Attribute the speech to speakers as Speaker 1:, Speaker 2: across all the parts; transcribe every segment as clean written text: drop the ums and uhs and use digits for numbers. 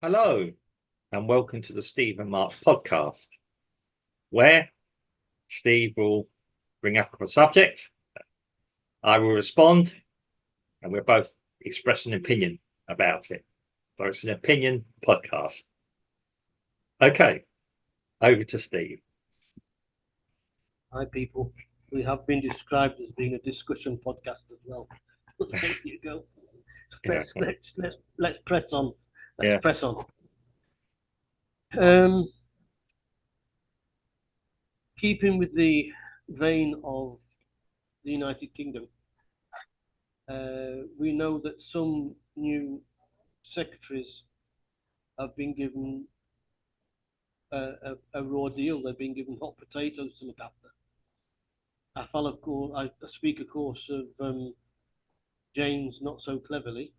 Speaker 1: Hello, and welcome to the Steve and Mark podcast, where Steve will bring up a subject, I will respond, and we'll both express an opinion about it. So it's an opinion podcast. Okay, over to Steve.
Speaker 2: Hi, people. We have been described as being a discussion podcast as well. There you go. Let's press on. Let's press on. Keeping with the vein of the United Kingdom, we know that some new secretaries have been given a raw deal. They've been given hot potatoes to look after. I speak, of course, of James Not So Cleverly.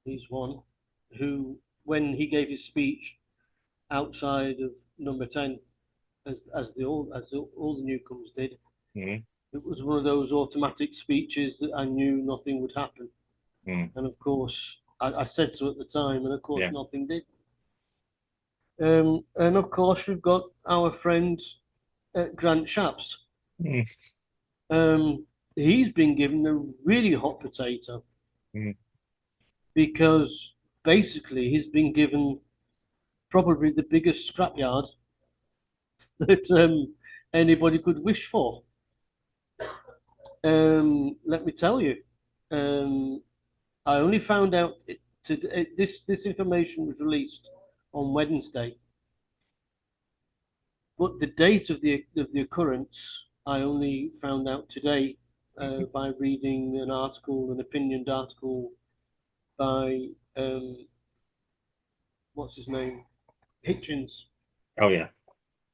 Speaker 2: He's one who, when he gave his speech outside of Number 10, as all the newcomers did, it was one of those automatic speeches that I knew nothing would happen. And of course, I said so at the time, and of course, nothing did. And of course, we've got our friend Grant Chaps. He's been given a really hot potato because basically he's been given probably the biggest scrapyard that anybody could wish for. Let me tell you, I only found out this information was released on Wednesday, but the date of the occurrence I only found out today by reading an opinioned article by what's his name, Hitchens.
Speaker 1: Oh yeah,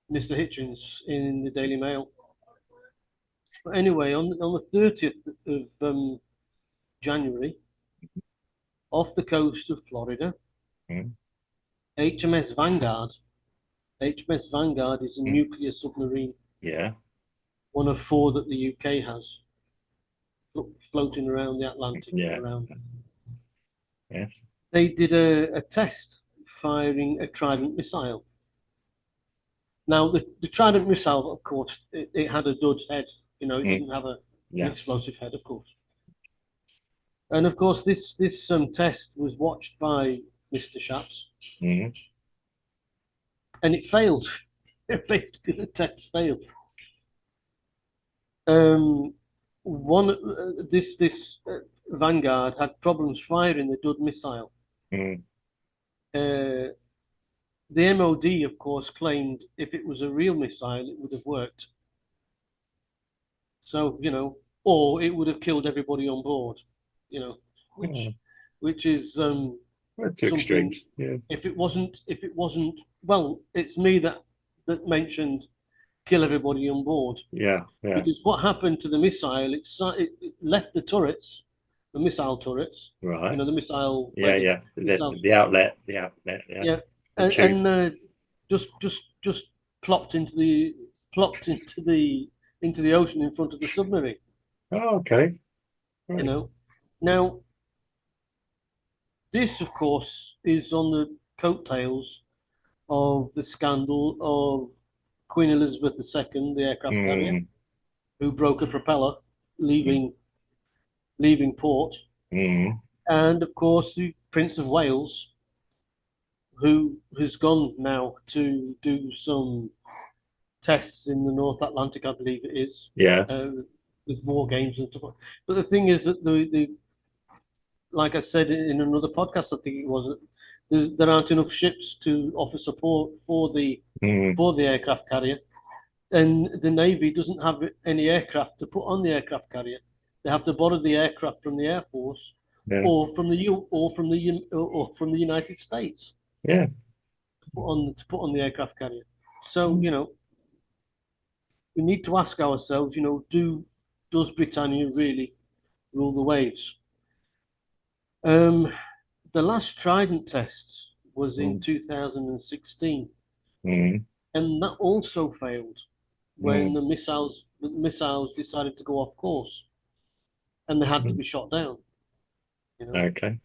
Speaker 2: Mr. Hitchens in the Daily Mail. But anyway, on the 30th of January, off the coast of Florida, H.M.S. Vanguard. H.M.S. Vanguard is a nuclear submarine.
Speaker 1: Yeah.
Speaker 2: One of 4 that the UK has, floating around the Atlantic. Around.
Speaker 1: Yes.
Speaker 2: They did a test firing a Trident missile. Now, the Trident missile, of course, it had a dud head. It didn't have an explosive head, of course. And of course, this test was watched by Mr. Chaps, and it failed. Basically, the test failed. This Vanguard had problems firing the dud missile. The MOD, of course, claimed if it was a real missile, it would have worked. So, or it would have killed everybody on board, which is
Speaker 1: too extreme. Yeah.
Speaker 2: If it wasn't, well, it's me that mentioned kill everybody on board.
Speaker 1: Yeah.
Speaker 2: Because what happened to the missile? It left the turrets, the missile turrets.
Speaker 1: Right.
Speaker 2: The missile.
Speaker 1: Yeah. The outlet. Yeah.
Speaker 2: And just plopped into the ocean in front of the submarine.
Speaker 1: Oh, okay. Right.
Speaker 2: Now this, of course, is on the coattails of the scandal of Queen Elizabeth II, the aircraft carrier, who broke a propeller, leaving port, and of course the Prince of Wales, who has gone now to do some tests in the North Atlantic, I believe it is.
Speaker 1: Yeah.
Speaker 2: With war games and stuff. But the thing is that like I said in another podcast, I think it was, there aren't enough ships to offer support for the aircraft carrier, and the Navy doesn't have any aircraft to put on the aircraft carrier. They have to borrow the aircraft from the Air Force or from the United States.
Speaker 1: Yeah.
Speaker 2: To put on the aircraft carrier. So we need to ask ourselves, does Britannia really rule the waves? The last Trident test was in 2016, and that also failed when the missiles decided to go off course, and they had to be shot down.
Speaker 1: Okay.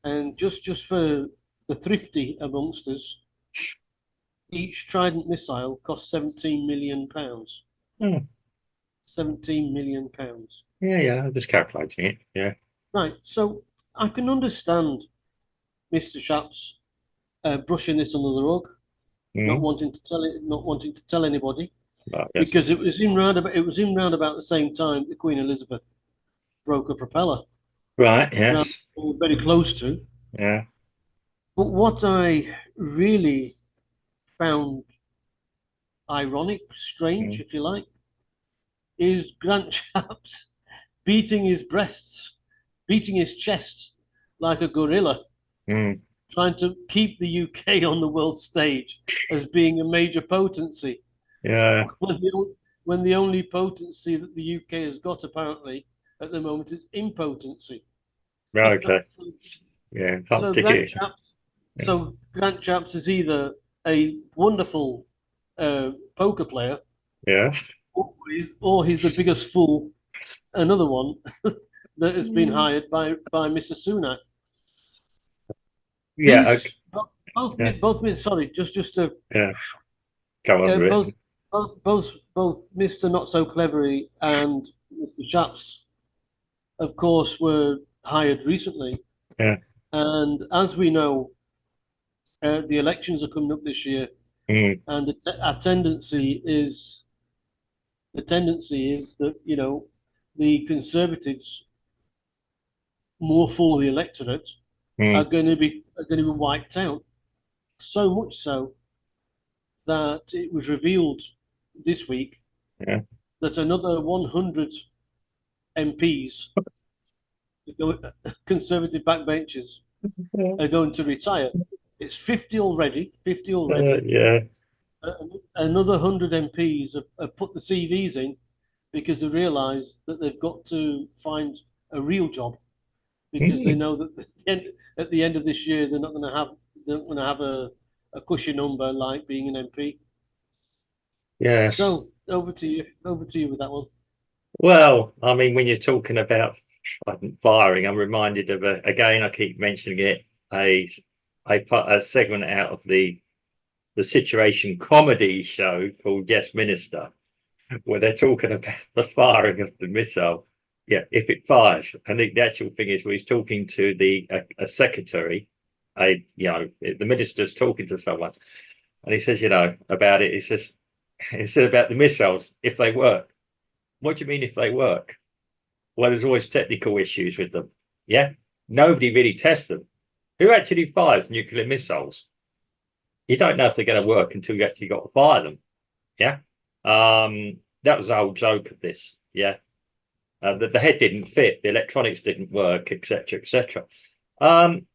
Speaker 2: And just for the thrifty amongst us, each Trident missile cost £17 million.
Speaker 1: Hmm.
Speaker 2: £17 million.
Speaker 1: Yeah, I'm just calculating it. Yeah.
Speaker 2: Right. So I can understand Mr. Chaps brushing this under the rug,
Speaker 1: Mm.
Speaker 2: not wanting to tell anybody,
Speaker 1: Well, yes.
Speaker 2: because it was in round about the same time that Queen Elizabeth broke a propeller,
Speaker 1: Right.
Speaker 2: round
Speaker 1: Yes.
Speaker 2: very close to.
Speaker 1: Yeah.
Speaker 2: But what I really found ironic, strange,
Speaker 1: Mm.
Speaker 2: if you like, is Grant Chaps beating his breasts, beating his chest like a gorilla,
Speaker 1: Mm.
Speaker 2: trying to keep the UK on the world stage as being a major potency,
Speaker 1: Yeah.
Speaker 2: when the only potency that the UK has got apparently at the moment is impotency.
Speaker 1: Okay.
Speaker 2: so,
Speaker 1: Yeah. Can't
Speaker 2: so
Speaker 1: stick
Speaker 2: Grant
Speaker 1: it.
Speaker 2: Chaps,
Speaker 1: Yeah.
Speaker 2: so Grant Chaps is either a wonderful poker player,
Speaker 1: Yeah.
Speaker 2: or he's the biggest fool. Another one that has been
Speaker 1: Mm.
Speaker 2: hired by Mr. Sunak.
Speaker 1: Yeah. Okay.
Speaker 2: These
Speaker 1: Yeah.
Speaker 2: sorry, just to
Speaker 1: Yeah. Go on
Speaker 2: uh,
Speaker 1: with
Speaker 2: both
Speaker 1: it.
Speaker 2: both Mr. Not So Clevery and Mr. Chaps, of course, were hired recently,
Speaker 1: Yeah.
Speaker 2: and as we know, the elections are coming up this year,
Speaker 1: Mm.
Speaker 2: and the tendency is that the Conservatives, more for the electorate,
Speaker 1: Mm.
Speaker 2: are going to be wiped out. So much so that it was revealed this week
Speaker 1: Yeah.
Speaker 2: that another 100 MPs, Conservative backbenchers, are going to retire. It's 50 already. 50 already.
Speaker 1: Yeah.
Speaker 2: Uh, Another 100 MPs have put the CVs in because they realise that they've got to find a real job, because they
Speaker 1: Mm.
Speaker 2: know that at the end of this year they're not going to have a cushy number like being an MP.
Speaker 1: Yes.
Speaker 2: So over to you with that one.
Speaker 1: Well, I mean, when you're talking about firing, I'm reminded of again. I keep mentioning it. A a segment out of the situation comedy show called Yes Minister, where they're talking about the firing of the missile. Yeah, if it fires, I think the actual thing is, where he's talking to a secretary, the minister's talking to someone, and he says, about it. He said about the missiles, if they work. What do you mean if they work? Well, there's always technical issues with them. Yeah, nobody really tests them. Who actually fires nuclear missiles? You don't know if they're going to work until you actually got to fire them. Yeah. That was the whole joke of this. Yeah. The head didn't fit, the electronics didn't work, etc., etc. Um,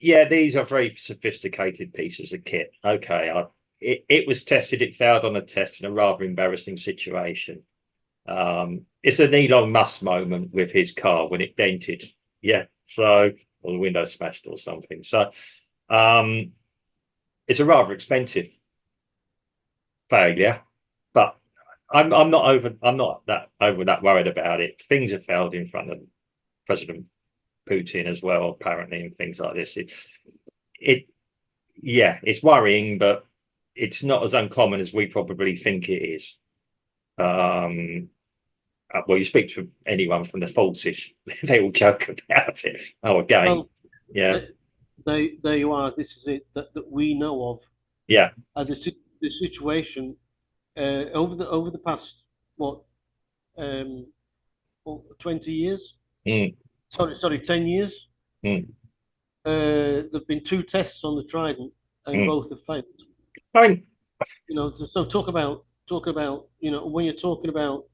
Speaker 1: yeah, these are very sophisticated pieces of kit. Okay, it was tested, it failed on a test in a rather embarrassing situation. It's an Elon Musk moment with his car when it dented. Yeah, so, or the window smashed or something. So, um, it's a rather expensive failure, but I'm not that worried about it. Things have failed in front of President Putin as well, apparently, and things like this. It yeah, it's worrying, but it's not as uncommon as we probably think it is. Um, well, you speak to anyone from the forces, they all joke about it. Oh, again,
Speaker 2: Well,
Speaker 1: yeah,
Speaker 2: there you are. This is it that we know of.
Speaker 1: yeah,
Speaker 2: The situation over the past what, um, 20 years?
Speaker 1: mm,
Speaker 2: Sorry, 10 years.
Speaker 1: mm,
Speaker 2: There've been two tests on the Trident, and
Speaker 1: mm.
Speaker 2: both have failed.
Speaker 1: I mean,
Speaker 2: So talk about when you're talking about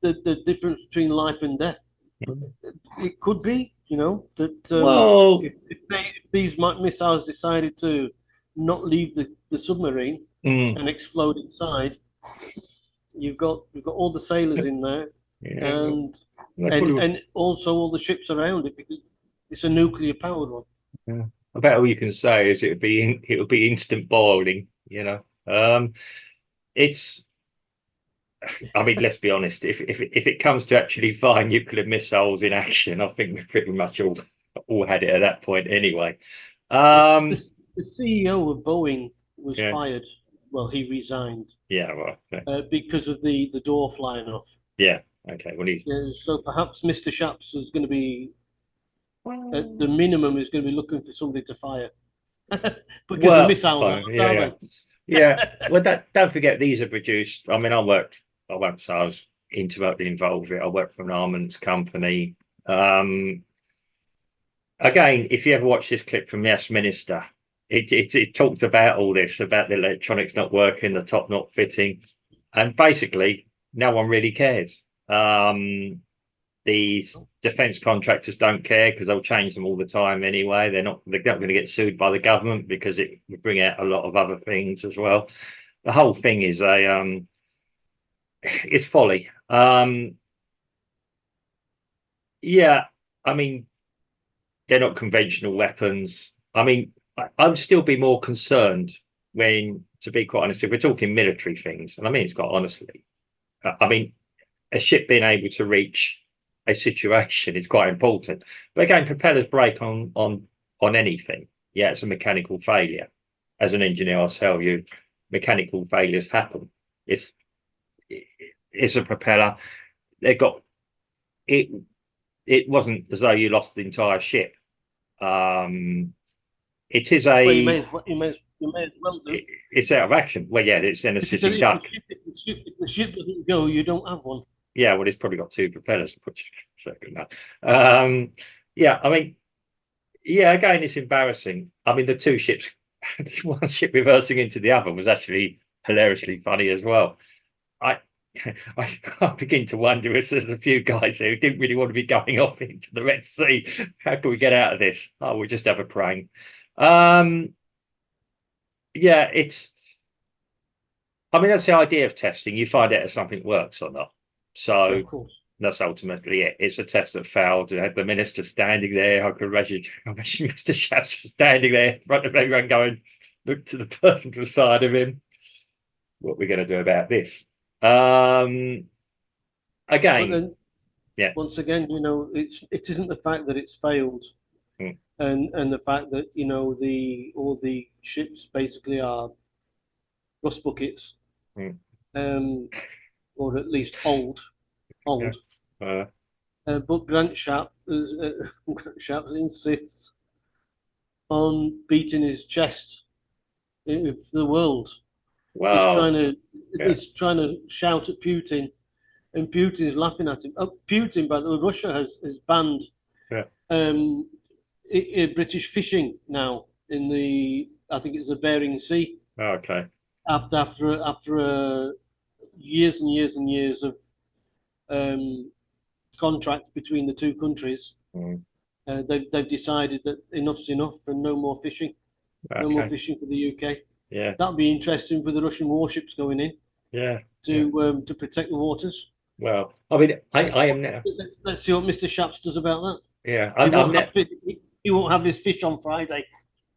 Speaker 2: the difference between life and death. It could be, that
Speaker 1: well,
Speaker 2: if these missiles decided to not leave the submarine
Speaker 1: mm,
Speaker 2: and explode inside, you've got all the sailors in there,
Speaker 1: yeah,
Speaker 2: and
Speaker 1: they probably,
Speaker 2: and also all the ships around it, because it's a nuclear powered one.
Speaker 1: yeah. About all you can say is it would be instant boiling. It's I mean, let's be honest. If it comes to actually firing nuclear missiles in action, I think we've pretty much all had it at that point anyway.
Speaker 2: The, the CEO of Boeing was
Speaker 1: Yeah,
Speaker 2: fired. Well, he resigned
Speaker 1: yeah, right, okay.
Speaker 2: because of the door flying off.
Speaker 1: Yeah, okay. Well, he's
Speaker 2: Yeah, so perhaps Mr. Chaps is going to be at the
Speaker 1: well,
Speaker 2: minimum is going to be looking for somebody to fire because the
Speaker 1: well,
Speaker 2: missiles
Speaker 1: oh,
Speaker 2: aren't,
Speaker 1: yeah,
Speaker 2: are
Speaker 1: yeah,
Speaker 2: they?
Speaker 1: yeah. Well, that don't forget these are produced. I mean, I worked. I won't say I was intimately involved with it. I worked for an armaments company. Um, Again, if you ever watch this clip from the Yes Minister, it talks about all this, about the electronics not working, the top not fitting, and basically no one really cares. These defence contractors don't care because they'll change them all the time anyway. They're not going to get sued by the government because it would bring out a lot of other things as well. The whole thing is it's folly. Yeah, I mean, they're not conventional weapons. I mean, I'd still be more concerned when, to be quite honest, if we're talking military things, and I mean it's quite honestly, I mean, a ship being able to reach a situation is quite important. But again, propellers break on anything. Yeah, it's a mechanical failure. As an engineer, I'll tell you, mechanical failures happen. It's it's a propeller. They got it. It wasn't as though you lost the entire ship. Um, it is
Speaker 2: Well,
Speaker 1: a
Speaker 2: you may as well do.
Speaker 1: it's out of action. Well, yeah, it's in a
Speaker 2: If
Speaker 1: sitting duck.
Speaker 2: if the ship doesn't go, you don't have one.
Speaker 1: Yeah, well, it's probably got two propellers. Second now. Yeah, I mean, yeah, again, it's embarrassing. I mean, the two ships, one ship reversing into the other was actually hilariously funny as well. I, I begin to wonder if there's a few guys who didn't really want to be going off into the Red Sea. How can we get out of this? Oh, we'll just have a prank. Um, yeah, it's. I mean, that's the idea of testing. You find out if something works or not.
Speaker 2: Yeah,
Speaker 1: So
Speaker 2: of course.
Speaker 1: that's ultimately it. It's a test that failed. And had the minister standing there. I could imagine Mr. Chaps standing there in front of everyone going, look to the person to the side of him. What are we going to do about this?
Speaker 2: But
Speaker 1: Again,
Speaker 2: then
Speaker 1: yeah.
Speaker 2: once again, it isn't the fact that it's failed
Speaker 1: Mm,
Speaker 2: and the fact that the all the ships basically are rust buckets,
Speaker 1: mm,
Speaker 2: um, or at least
Speaker 1: yeah.
Speaker 2: old.
Speaker 1: Uh,
Speaker 2: But Grant Sharp insists on beating his chest with the world. He's
Speaker 1: well,
Speaker 2: trying to
Speaker 1: yeah,
Speaker 2: he's trying to shout at Putin, and Putin's laughing at him. Putin, by the way, Russia has banned
Speaker 1: yeah.
Speaker 2: um, British fishing now in the I think it's the Bering Sea
Speaker 1: Okay.
Speaker 2: after years and years and years of um, contract between the two countries.
Speaker 1: Mm,
Speaker 2: They've decided that enough's enough and no more fishing, no more
Speaker 1: okay.
Speaker 2: fishing for the UK.
Speaker 1: Yeah,
Speaker 2: That'd be interesting with the Russian warships going in
Speaker 1: yeah, yeah.
Speaker 2: to protect the waters.
Speaker 1: Well, I mean,
Speaker 2: Let's
Speaker 1: I am now.
Speaker 2: let's see what Mr. Shaps does about that.
Speaker 1: Yeah,
Speaker 2: He
Speaker 1: I'm
Speaker 2: won't
Speaker 1: now.
Speaker 2: have he won't have his fish on Friday.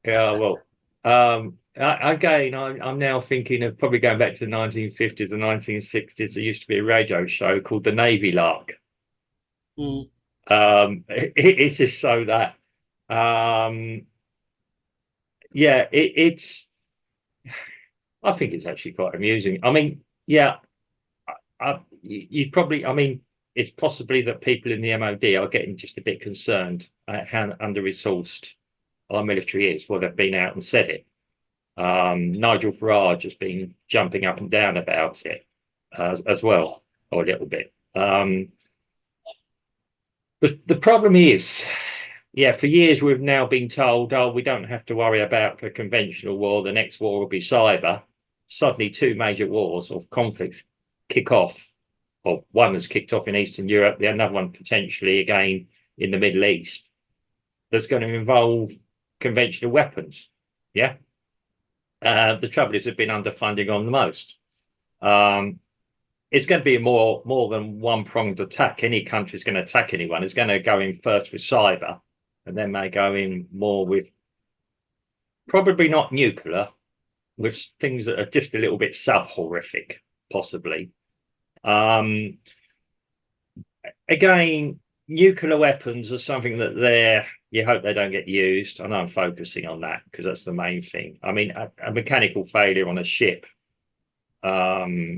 Speaker 1: Yeah, well, again, I'm now thinking of probably going back to the 1950s and 1960s. There used to be a radio show called the Navy Lark.
Speaker 2: Mm.
Speaker 1: It's just so that, um, yeah, it's. I think it's actually quite amusing. I mean, yeah, you probably. I mean, it's possibly that people in the MOD are getting just a bit concerned at how under-resourced our military is. Well, they've been out and said it. Nigel Farage has been jumping up and down about it as well, or a little bit. The problem is, yeah, for years we've now been told, oh, we don't have to worry about a conventional war. The next war will be cyber. Suddenly, two major wars or conflicts kick off, or one has kicked off in Eastern Europe, the another one potentially again in the Middle East. That's going to involve conventional weapons. Yeah. The trouble is, they've been underfunding on the most. Um, it's going to be more than one pronged attack. Any country is going to attack anyone. It's going to go in first with cyber, and then may go in more with probably not nuclear, with things that are just a little bit sub horrific, possibly. Um, Again, nuclear weapons are something that you hope they don't get used. I know I'm focusing on that because that's the main thing. I mean, a mechanical failure on a ship, it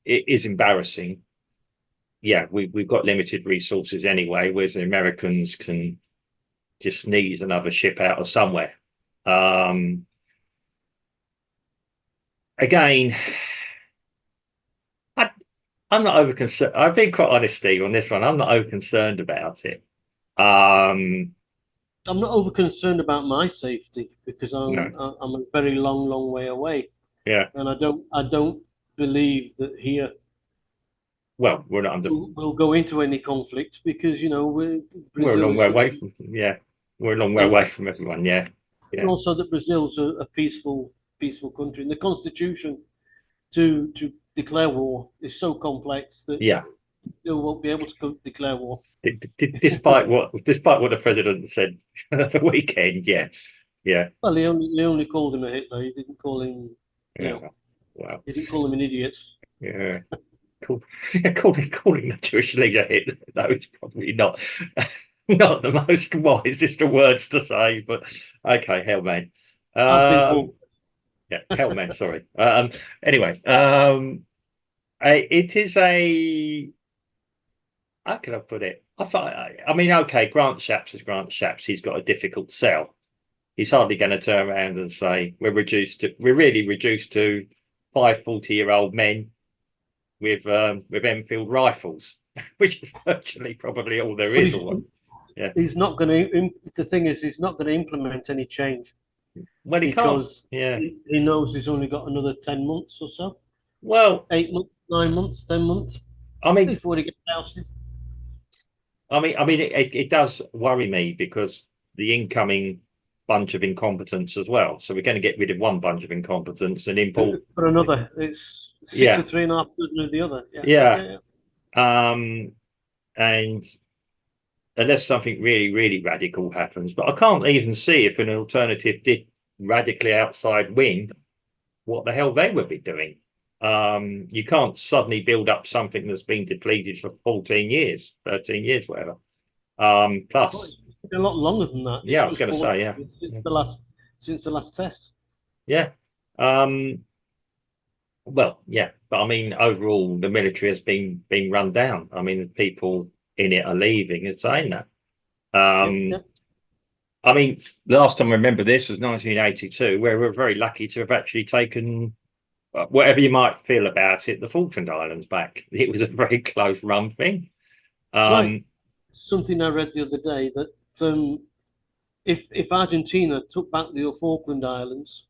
Speaker 1: is embarrassing. Yeah, we've got limited resources anyway, whereas the Americans can just sneeze another ship out of somewhere. Again, I, I'm not over concerned. I've been quite honest, Steve, on this one. I'm not over concerned about it. Um,
Speaker 2: I'm not over concerned about my safety because
Speaker 1: no,
Speaker 2: I'm a very long way away,
Speaker 1: yeah.
Speaker 2: and I don't believe that here
Speaker 1: Well, we're not under.
Speaker 2: we'll go into any conflict because
Speaker 1: We're a
Speaker 2: Brazil
Speaker 1: long
Speaker 2: is
Speaker 1: way
Speaker 2: such
Speaker 1: away from. Yeah, we're a long way
Speaker 2: yeah,
Speaker 1: away from everyone. Yeah,
Speaker 2: and
Speaker 1: yeah,
Speaker 2: also that Brazil's a peaceful country, and the constitution to declare war is so complex that
Speaker 1: yeah.
Speaker 2: Brazil won't be able to declare war.
Speaker 1: Despite what the president said the weekend, yeah, yeah,
Speaker 2: Well, he only called him a Hitler. He didn't call him, you
Speaker 1: yeah.
Speaker 2: know,
Speaker 1: Wow,
Speaker 2: he didn't call him an idiot.
Speaker 1: yeah. Cool. Calling the Jewish leader Hitler, though, it's probably not not the most wisest of words to say, but okay, hell man.
Speaker 2: I've been called.
Speaker 1: Yeah, hell man, sorry. Anyway, it is a how can I put it? I mean, okay, Grant Shapps is Grant Shapps. He's got a difficult sell. He's hardly going to turn around and say we're really reduced to 5 40-year-old men with Enfield rifles, which is virtually probably all there
Speaker 2: But
Speaker 1: is. Or yeah,
Speaker 2: he's not going to. The thing is, he's not going to implement any change
Speaker 1: well, he can't.
Speaker 2: because
Speaker 1: Yeah,
Speaker 2: he knows he's only got another 10 months or so,
Speaker 1: well,
Speaker 2: 8 months, 9 months, 10 months
Speaker 1: I mean,
Speaker 2: before he gets ousted.
Speaker 1: it does worry me because the incoming bunch of incompetence as well. So we're going to get rid of one bunch of incompetence and import.
Speaker 2: For another. It's six
Speaker 1: Yeah,
Speaker 2: of three and a half dozen of the other. Yeah,
Speaker 1: yeah.
Speaker 2: yeah, yeah.
Speaker 1: Um, and unless something really radical happens, but I can't even see if an alternative did radically outside win what the hell they would be doing. You can't suddenly build up something that's been depleted for 14 years, 13 years, whatever.
Speaker 2: Oh,
Speaker 1: Plus,
Speaker 2: it's been a lot longer than that.
Speaker 1: yeah, I
Speaker 2: It
Speaker 1: was
Speaker 2: was
Speaker 1: going to
Speaker 2: 40
Speaker 1: say, yeah,
Speaker 2: years since
Speaker 1: yeah,
Speaker 2: the last test.
Speaker 1: yeah. Um, well, yeah, but I mean, overall, the military has been run down. I mean, the people in it are leaving and saying that.
Speaker 2: Yeah, yeah.
Speaker 1: I mean, the last time I remember this was 1982, where we were very lucky to have actually taken whatever you might feel about it, the Falkland Islands back. It was a very close run thing.
Speaker 2: Right.
Speaker 1: Um,
Speaker 2: Something I read the other day that if Argentina took back the Falkland Islands,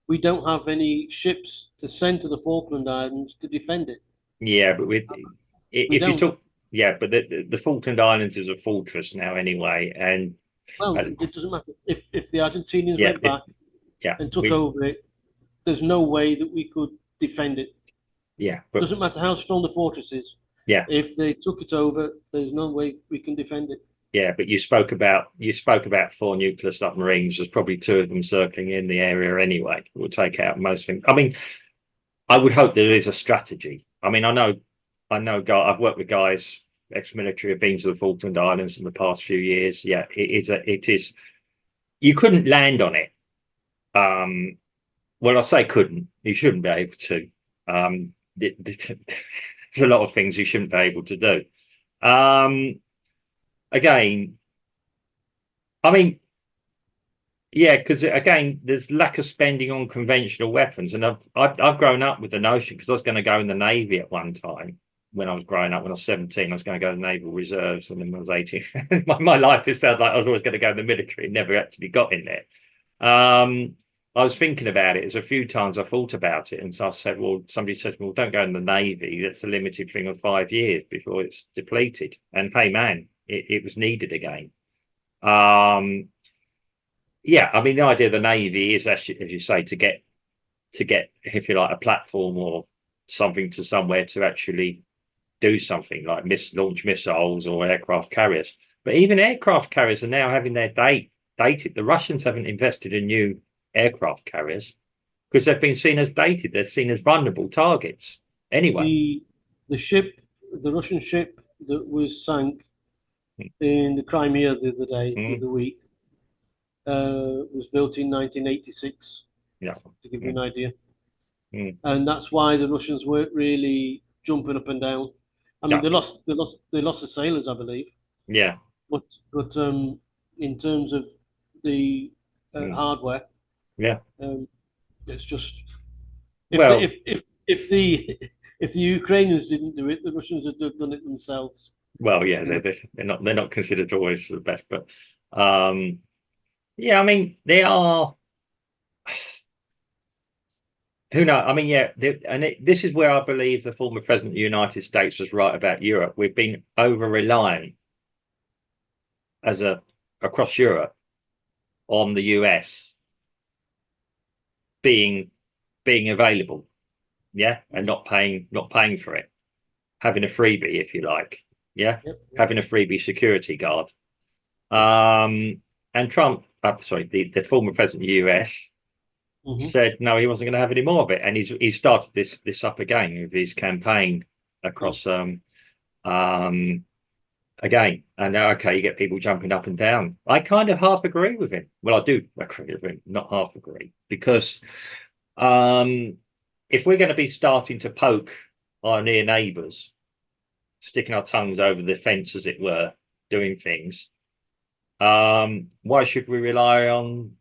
Speaker 2: we don't have any ships to send to the Falkland Islands to defend it.
Speaker 1: yeah, but
Speaker 2: We
Speaker 1: if you
Speaker 2: don't.
Speaker 1: took, yeah, but the Falkland Islands is a fortress now anyway,
Speaker 2: Well,
Speaker 1: and
Speaker 2: it doesn't matter if the Argentinians
Speaker 1: yeah,
Speaker 2: went back
Speaker 1: yeah,
Speaker 2: and took over it. There's no way that we could defend it.
Speaker 1: yeah, but
Speaker 2: Doesn't matter how strong the fortress is.
Speaker 1: yeah,
Speaker 2: If they took it over, there's no way we can defend it.
Speaker 1: yeah, but you spoke about 4 nuclear submarines. There's probably 2 of them circling in the area anyway. It will take out most things. I mean, I would hope there is a strategy. I mean, I've worked with guys, ex-military, have been to the Falkland Islands in the past few years. Yeah, it is. You couldn't land on it. Well, I say couldn't. You shouldn't be able to. There's a lot of things you shouldn't be able to do. Again, I mean, yeah, because again, there's lack of spending on conventional weapons, and I've grown up with the notion because I was going to go in the Navy at one time when I was growing up. When I was 17, I was going to go to the Naval Reserves, and then when I was 18, my life is sounds like I was always going to go in the military. Never actually got in there. I was thinking about it. There's a few times I thought about it, and so I said, "Well, somebody said to me, well, don't go in the Navy. That's a limited thing of 5 years before it's depleted." And hey, man, it was needed again. Um, yeah, I mean, the idea of the Navy is actually, as you say, to get, if you like, a platform or something to somewhere to actually do something like launch missiles or aircraft carriers. But even aircraft carriers are now having their dated. The Russians haven't invested in new aircraft carriers because they've been seen as dated. They're seen as vulnerable targets anyway.
Speaker 2: The the Russian ship that was sank in the Crimea the
Speaker 1: Mm,
Speaker 2: other week, was built in 1986,
Speaker 1: yeah.
Speaker 2: to give you an
Speaker 1: Mm,
Speaker 2: idea.
Speaker 1: mm,
Speaker 2: And that's why the Russians weren't really jumping up and down. I mean,
Speaker 1: gotcha.
Speaker 2: they lost the sailors, I believe,
Speaker 1: Yeah.
Speaker 2: but in terms of the
Speaker 1: Mm,
Speaker 2: hardware,
Speaker 1: yeah.
Speaker 2: um, it's just if the
Speaker 1: Well,
Speaker 2: if the if the Ukrainians didn't do it, the Russians would have done it themselves.
Speaker 1: yeah,
Speaker 2: You know,
Speaker 1: they're not considered always the best, but um, yeah, I mean, they are. Who knows? I mean, yeah, this is where I believe the former president of the United States was right about Europe. We've been over reliant as a across Europe on the US being available, yeah, and not paying for it, having a freebie, if you like, yeah,
Speaker 2: yep,
Speaker 1: having a freebie security guard. And Trump, sorry, the former president of the US
Speaker 2: hmm
Speaker 1: said no, he wasn't going to have any more of it, and he started this up again with his campaign
Speaker 2: yep.
Speaker 1: across um again. And now, okay, you get people jumping up and down. I kind of half agree with him. Well, I do agree with him, not half agree, because um if we're going to be starting to poke our near neighbours, sticking our tongues over the fence, as it were, doing things, why should we rely on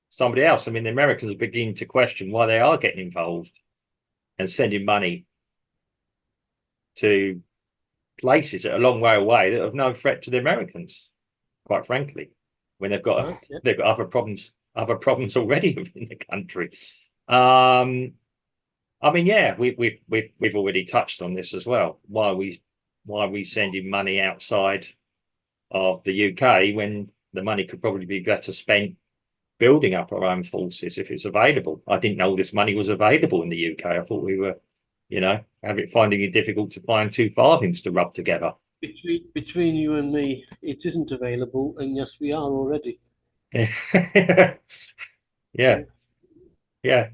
Speaker 1: somebody else? I mean, the Americans are beginning to question why they are getting involved and sending money to places that are a long way away that have no threat to the Americans, quite frankly, when
Speaker 2: Right, yeah.
Speaker 1: they've got other problems already within the country. Um, I mean, yeah, we've already touched on this as well. Why are we sending money outside of the UK when the money could probably be better spent building up our own forces if it's available? I didn't know this money was available in the UK. I thought we were, finding it difficult to find two farthings to rub together.
Speaker 2: Between you and me, it isn't available, and yes, we are already.
Speaker 1: Yeah, yeah.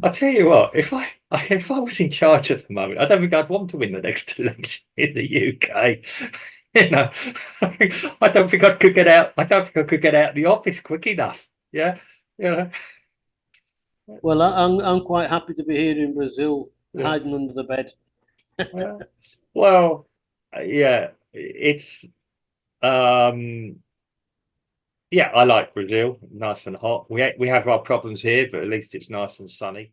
Speaker 1: I'll tell you what, if I was in charge at the moment, I don't think I'd want to win the next election in the UK. You know, I don't think I could get out. I don't think I could get out of the office quick enough. Yeah, you know.
Speaker 2: Well, I'm quite happy to be here in Brazil,
Speaker 1: Yeah.
Speaker 2: hiding under the bed.
Speaker 1: Uh, well, yeah, it's yeah, I like Brazil, nice and hot. We have our problems here, but at least it's nice and sunny.